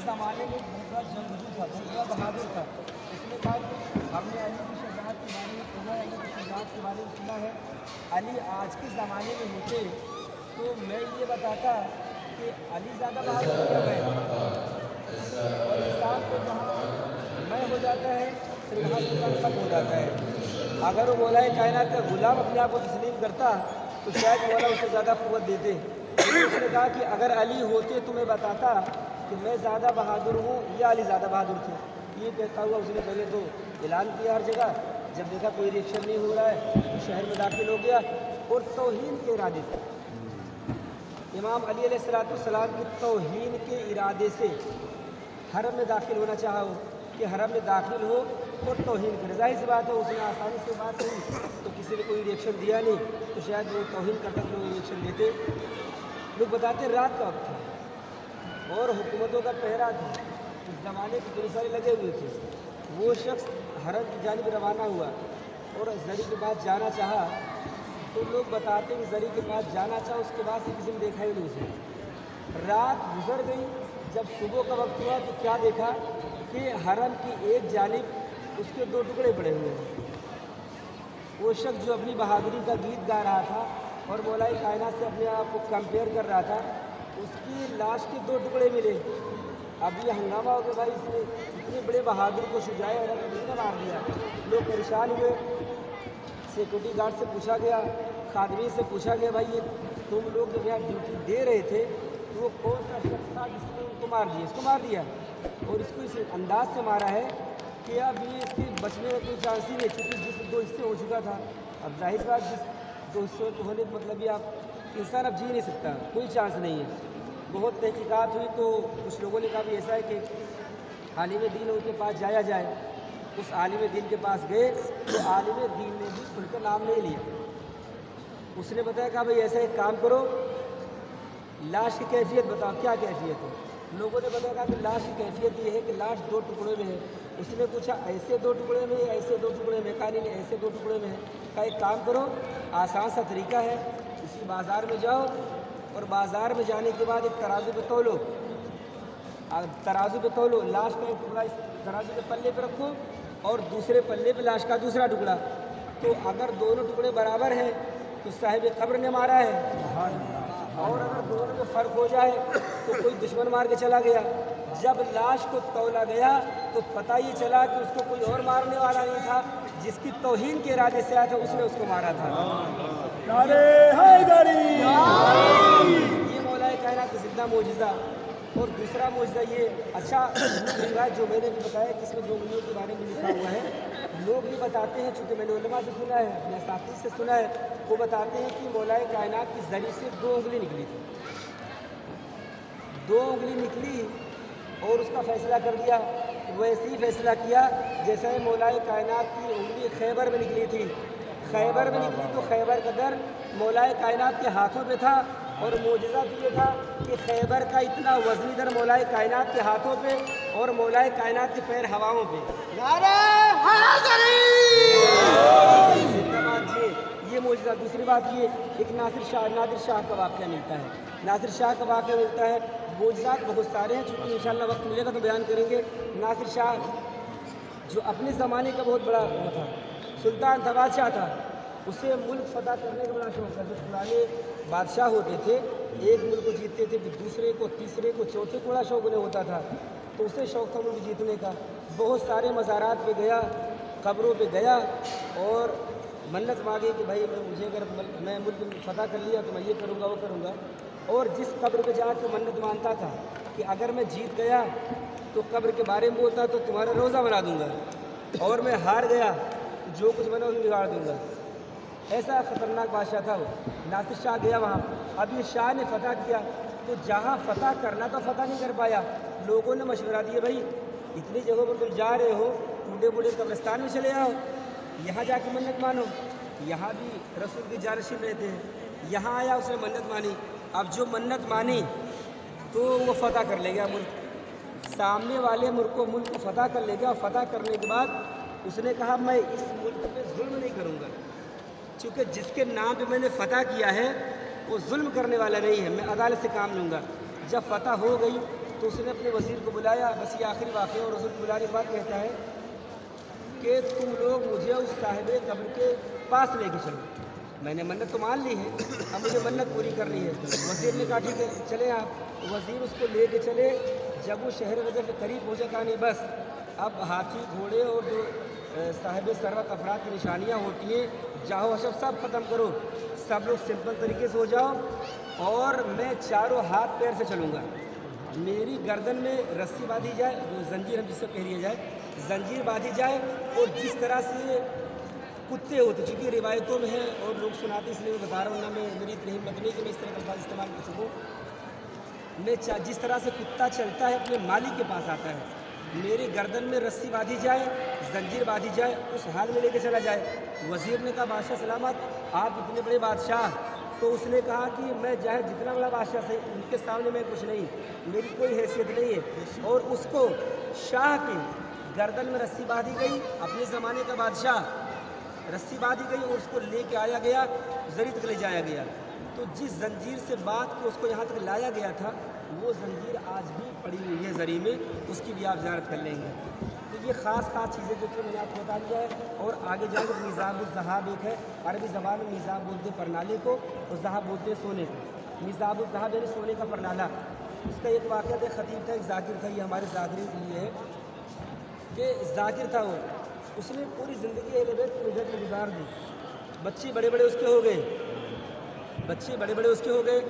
ज़माने में बहुत बड़ा जंगजू था, बहुत बड़ा बहादुर था। उसने कहा कि हमने अली की शजाअत के बारे में सुना है, अली की शजाअत के बारे में सुना है। अली आज के ज़माने में होते तो मैं ये बताता कि अली ज़्यादा बहादुर है या मैं। और इंसान को जहाँ मैं हो जाता है फिर वहाँ से इंसान खत्म हो जाता है। अगर वो मौला कायनात का गुलाम अपने आप को तस्लीम करता तो शायद मौला उसे ज़्यादा क़ुव्वत देते। लेकिन उसने कहा कि अगर अली होते तो मैं बताता कि मैं ज़्यादा बहादुर हूँ या अली ज़्यादा बहादुर थे। ये कहता हुआ उसने पहले तो ऐलान किया हर जगह। जब देखा कोई रिएक्शन नहीं हो रहा है तो शहर में दाखिल हो गया और तौहीन के इरादे से, इमाम अली अलैहिस्सलाम की तौहीन के इरादे से हरम में दाखिल होना चाहा हो कि हरम में दाखिल हो और तौहीन करे। जाहिर सी बात है उसने आसानी से बात कही तो किसी ने कोई रिएक्शन दिया नहीं, तो शायद वो तौहीन करता तो लोग रिएक्शन देते। लोग बताते रात का वक्त था और हुकूमतों का पहरा था, उस ज़माने के पुलिस वाले लगे हुए थे। वो शख्स हरम की जानिब रवाना हुआ और जरी के पास जाना चाहा तो लोग बताते कि जरी के पास जाना चाहा, उसके बाद से किसी ने देखा ही नहीं उसे। रात गुजर गई, जब सुबह का वक्त हुआ तो क्या देखा कि हरम की एक जानिब उसके दो टुकड़े पड़े हुए हैं। वो शख्स जो अपनी बहादुरी का गीत गा रहा था और मौलाए कायनात से अपने आप को कंपेयर कर रहा था, उसकी लाश के दो टुकड़े मिले। अब ये हंगामा हो गया, भाई इसने इतने बड़े बहादुर को शुजाए अरब ने मार दिया। लोग परेशान हुए। सिक्योरिटी गार्ड से पूछा गया, खादमी से पूछा गया, भाई ये तुम लोग जब यहाँ ड्यूटी दे रहे थे तो वो कौन सा शख्स था जिसने उनको मार दिया? इसको मार दिया और इसको इस अंदाज से मारा है कि अब ये इसके बचने का कोई चांस ही नहीं, क्योंकि जिस दो हिस्से हो चुका था। अब जाहिर बात जिस दो हिस्से होने का मतलब ये आप इंसान अब जी नहीं सकता, कोई चांस नहीं है। बहुत तहकीकात हुई तो कुछ लोगों ने कहा भी ऐसा है कि आलिम दीन उनके पास जाया जाए। उस आलिम दीन के पास गए तो आलिम दीन ने भी खुलकर नाम नहीं लिया। उसने बताया कहा भाई ऐसा एक काम करो, लाश की कैफियत बताओ, क्या कैफियत है? लोगों ने बताया कि लाश की कैफियत ये है कि लाश दो टुकड़े में है। उसने पूछा ऐसे दो टुकड़े में, ऐसे दो टुकड़े में? कहा नहीं ऐसे दो टुकड़े में है। कहा एक काम करो, आसान सा तरीका है, इसी बाज़ार में जाओ और बाज़ार में जाने के बाद एक तराजू पे तौलो, तराजू पे तौलो, लाश का एक टुकड़ा इस तराजू के पल्ले पे रखो और दूसरे पल्ले पे लाश का दूसरा टुकड़ा। तो अगर दोनों टुकड़े बराबर हैं तो साहिब कब्र ने मारा है, और अगर दोनों में फ़र्क हो जाए तो कोई दुश्मन मार के चला गया। जब लाश को तौला गया तो पता ये चला कि उसको कोई और मारने वाला नहीं था, जिसकी तौहीन के इरादे से आया था उसने उसको मारा था। ये मौलाए कायनात का ज़िंदा मौजिज़ा। और दूसरा मौजिज़ा ये, अच्छा रिवायत जो मैंने भी बताया कि इसमें दो उंगलियों के बारे में लिखा हुआ है। लोग भी बताते हैं, चूँकि मैंने उलमा से सुना है, अपने साथी से सुना है, वो बताते हैं कि मौलाए कायनात की जरी से दो उंगली निकली थी। दो उंगली निकली और उसका फ़ैसला कर दिया। वैसे ही फ़ैसला किया जैसे मौलाए कायनात की उंगली खैबर में निकली थी। खैबर में निकली तो खैबर का दर मौलाए कायनात के हाथों पे था। और मौजिज़ा तो ये था कि खैबर का इतना वज़नी दर मौलाए कायनात के हाथों पे और मौलाए कायनात के पैर हवाओं पे। ये मौजिज़ा। दूसरी बात ये, एक नादिर शाह का वाक़या मिलता है। नादिर शाह का वाक़या मिलता है। मौजिज़ात बहुत सारे हैं, चूँकि इंशाअल्लाह वक्त मिलेगा तो बयान करेंगे। नादिर शाह जो अपने ज़माने का बहुत बड़ा वो था, सुल्तान था, बादशाह था। उसे मुल्क फतह करने का बड़ा शौक था। जो पुराने बादशाह होते थे, एक मुल्क को जीतते थे, फिर दूसरे को, तीसरे को, चौथे को बड़ा शौक उन्हें होता था। तो उसे शौक था मुल्क जीतने का। बहुत सारे मज़ारात पे गया, कब्रों पे गया और मन्नत मांगी कि भाई मुझे अगर मैं मुल्क फतह कर लिया तो मैं ये करूँगा, वो करूँगा। और जिस कब्र पे जा के मन्नत मानता था कि अगर मैं जीत गया तो कब्र के बारे में बोलता तो तुम्हारा रोज़ा बना दूँगा, और मैं हार गया तो जो कुछ बना उसे बिगाड़ दूँगा। ऐसा ख़तरनाक बादशाह था वो। नासिर शाह गया वहाँ। अब ये शाह ने फ़तह किया तो जहाँ फ़तह करना तो फ़तह नहीं कर पाया। लोगों ने मशवरा दिया, भाई इतनी जगहों पर तुम जा रहे हो, बूढ़े बूढ़े कब्रिस्तान में चले आओ, यहाँ जाके मन्नत मानो। यहाँ भी रसूल के जानशीन रहते हैं। यहाँ आया, उसने मन्नत मानी। अब जो मन्नत मानी तो वो फ़तह कर ले गया मुल्क, सामने वाले मुल्क को फ़तह कर ले गया। और फ़तह करने के बाद उसने कहा मैं इस मुल्क पे जुल्म नहीं करूँगा, क्योंकि जिसके नाम पे मैंने फ़तह किया है वो जुल्म करने वाला नहीं है, मैं अदालत से काम लूँगा। जब फ़तह हो गई تو اس نے اپنے وزیر کو بلایا. بس یہ آخری واقعہ. اور رسول کو بلانے کے بعد کہتا ہے کہ تم لوگ مجھے اس صاحب قبر کے پاس لے کے چلو. میں نے منت تو مان لی ہے, اب مجھے منت پوری کرنی ہے. وزیر نے کہا ٹھیک ہے چلیں آپ. وزیر اس کو لے کے چلے. جب وہ شہر نجف کے قریب پہنچا, کہا نہیں بس اب ہاتھی گھوڑے اور جو صاحب ثروت افراد کی نشانیاں ہوتی ہیں جاہو حشر سب ختم کرو, سب لوگ سمپل طریقے سے ہو جاؤ, اور میں چاروں ہاتھ پیر سے چلوں گا. میری گردن میں رسی باندھی جائے, جو زنجیر ہم جس سے کہہ لیا جائے, زنجیر باندھی جائے. اور جس طرح سے کتے ہوتے, چونکہ روایتوں میں ہے اور لوگ سناتے, اس لیے میں بتا رہا ہوں, نہ میں میری اتنی ہمت نہیں کہ میں اس طرح کا الفاظ استعمال کر سکوں. میں جس طرح سے کتا چلتا ہے اپنے مالک کے پاس آتا ہے, میری گردن میں رسی باندھی جائے, زنجیر باندھی جائے, اس حال میں لے کے چلا جائے. وزیر نے کہا بادشاہ سلامت, آپ اتنے بڑے بادشاہ. تو اس نے کہا کہ میں چاہے جتنا بڑا بادشاہ سے, ان کے سامنے میں کچھ نہیں, میری کوئی حیثیت نہیں ہے. اور اس کو شاہ کی گردن میں رسی باندھی گئی, اپنے زمانے کا بادشاہ, رسی باندھی گئی اور اس کو لے کے آیا گیا, زری تک لے جایا گیا. تو جس زنجیر سے باندھ کے اس کو یہاں تک لایا گیا تھا, وہ زنجیر آج بھی پڑی ہوئی ہے زری میں, اس کی بھی آپ زیارت کر لیں گے. تو یہ خاص چیزیں جو کہ میں نے آپ کو بتا دیا ہے. اور آگے جائیں گے میزاب الذہب ایک ہے, عربی زبان میں میزاب بولتے ہیں پرنالے کو, اور ذہب بولتے ہیں سونے کو. میزاب الذہب یعنی سونے کا پرنالہ. اس کا ایک واقعہ تھا, خطیب تھا, ایک ذاکر تھا, یہ ہمارے ذاکری کے لیے ہے کہ ذاکر تھا وہ, اس نے پوری زندگی اہل بیت کی خدمت میں گزار دی. بچے بڑے بڑے اس کے ہو گئے, بچے بڑے بڑے اس کے ہو گئے.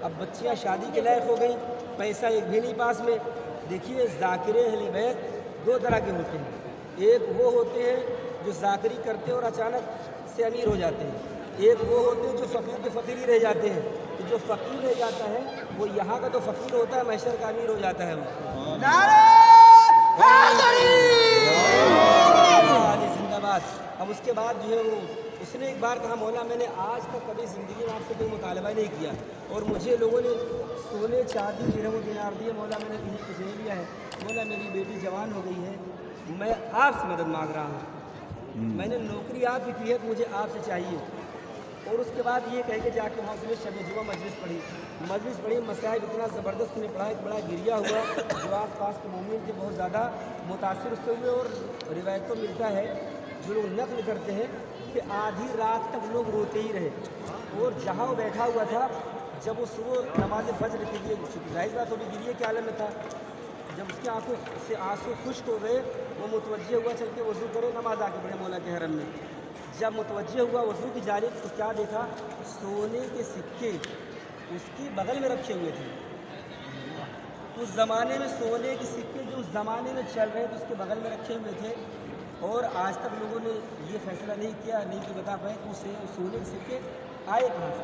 اب بچیاں شادی کے لائق ہو گئیں, پیسہ ایک بھی نہیں پاس میں. دیکھیے ذاکر اہل بیت دو طرح کے ہوتے ہیں. ایک وہ ہوتے ہیں جو ذاکری کرتے ہیں اور اچانک سے امیر ہو جاتے ہیں. ایک وہ ہوتے ہیں جو فقیر کے فقیر ہی رہ جاتے ہیں. تو جو فقیر رہ جاتا ہے وہ یہاں کا تو فقیر ہوتا ہے, محشر کا امیر ہو جاتا ہے. وہ زندہ باد. اب اس کے بعد جو ہے وہ, اس نے ایک بار کہا مولا میں نے آج تک کبھی زندگی میں آپ سے کوئی مطالبہ نہیں کیا, اور مجھے لوگوں نے سونے چاندی درہم و دینار دیے, مولا میں نے کہیں کچھ نہیں لیا ہے. مولا میری بیٹی جوان ہو گئی ہے, میں آپ سے مدد مانگ رہا ہوں. میں نے نوکری آپ کی کی ہے, مجھے آپ سے چاہیے. اور اس کے بعد یہ کہہ کے جا کے وہاں سے شب جمعہ مجلس پڑھی. مسائل اتنا زبردست نے پڑھا, ایک بڑا گریا ہوا. جو آس پاس کے مومن تھے بہت زیادہ متاثر اس سے ہوئے. اور روایتوں ملتا ہے, جو لوگ نقل کرتے ہیں, کہ آدھی رات تک لوگ روتے ہی رہے. اور جہاں وہ بیٹھا ہوا تھا, جب وہ صبح نماز فجر کے لیے, ظاہر بات ہوگی گریے کے عالم میں تھا, جب اس کی آنکھوں سے آنسو خشک ہو گئے, وہ متوجہ ہوا چل کے وضو کرے, نماز آ کے پڑھے مولا کے حرم میں. جب متوجہ ہوا وضو کی جانب, تو کیا دیکھا, سونے کے سکے اس کی بغل میں رکھے ہوئے تھے. اس زمانے میں سونے کے سکے جو اس زمانے میں چل رہے تھے اس کے بغل میں رکھے ہوئے تھے. اور آج تک لوگوں نے یہ فیصلہ نہیں کیا, نہیں کہ بتا پائے کہ اسے سونے کے سکے آئے کہاں سے.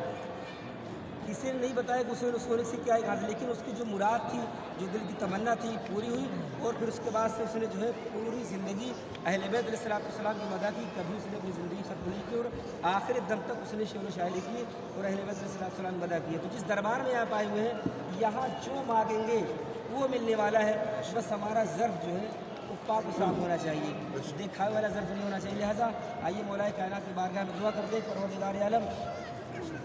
کسی نے نہیں بتایا کہ اسے سونے کے سکے آئے کہاں سے, لیکن اس کی جو مراد تھی, جو دل کی تمنا تھی, پوری ہوئی. اور پھر اس کے بعد سے اس نے جو ہے پوری زندگی اہل بیت علیہ السلام کی مدد کی. کبھی اس نے اپنی زندگی ختم نہیں کی, اور آخر دم تک اس نے شعر و شاعری کی اور اہل بیت علیہ السلام کی مدد کی. تو جس دربار میں آپ آئے ہوئے ہیں, یہاں جو مانگیں گے وہ ملنے والا ہے. بس ہمارا ظرف جو ہے وہ پاک و صاف ہونا چاہیے, دکھاوے والا ظرف نہیں ہونا چاہیے. لہٰذا آئیے مولا کائنات کی بارگاہ میں دعا کرتے, پروردگار عالم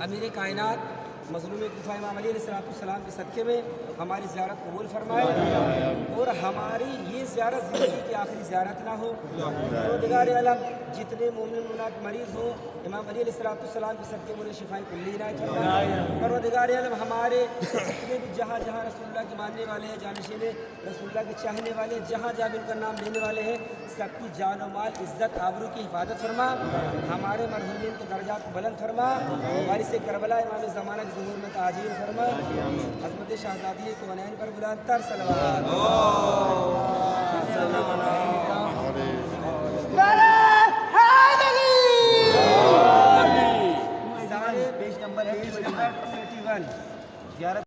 امیر کائنات مظلوم کوفہ امام علی علیہ السلام کے صدقے میں ہماری زیارت قبول فرمائے, اور ہماری یہ زیارت زندگی کی آخری زیارت نہ ہو. پروردگار عالم جتنے مومن مومنات مریض ہوں, امام علی علیہ السلام کے صدقے میں شفاء کلی عنایت فرمائے. پروردگار عالم ہمارے جتنے بھی جہاں جہاں رسول اللہ کے ماننے والے ہیں, جانشین رسول اللہ کے چاہنے والے, جہاں جہاں بھی ان کا نام لینے والے ہیں, سب کی جان و مال, عزت, آبرو کی حفاظت فرما. ہمارے مرحومین کے درجات کو بلند فرما. وارث کربلا امام زمانہ کے ظہور میں تاجیل فرما. عظمت شہزادی کونین پر بلند تر صلوات. پیج نمبر 81 زیارت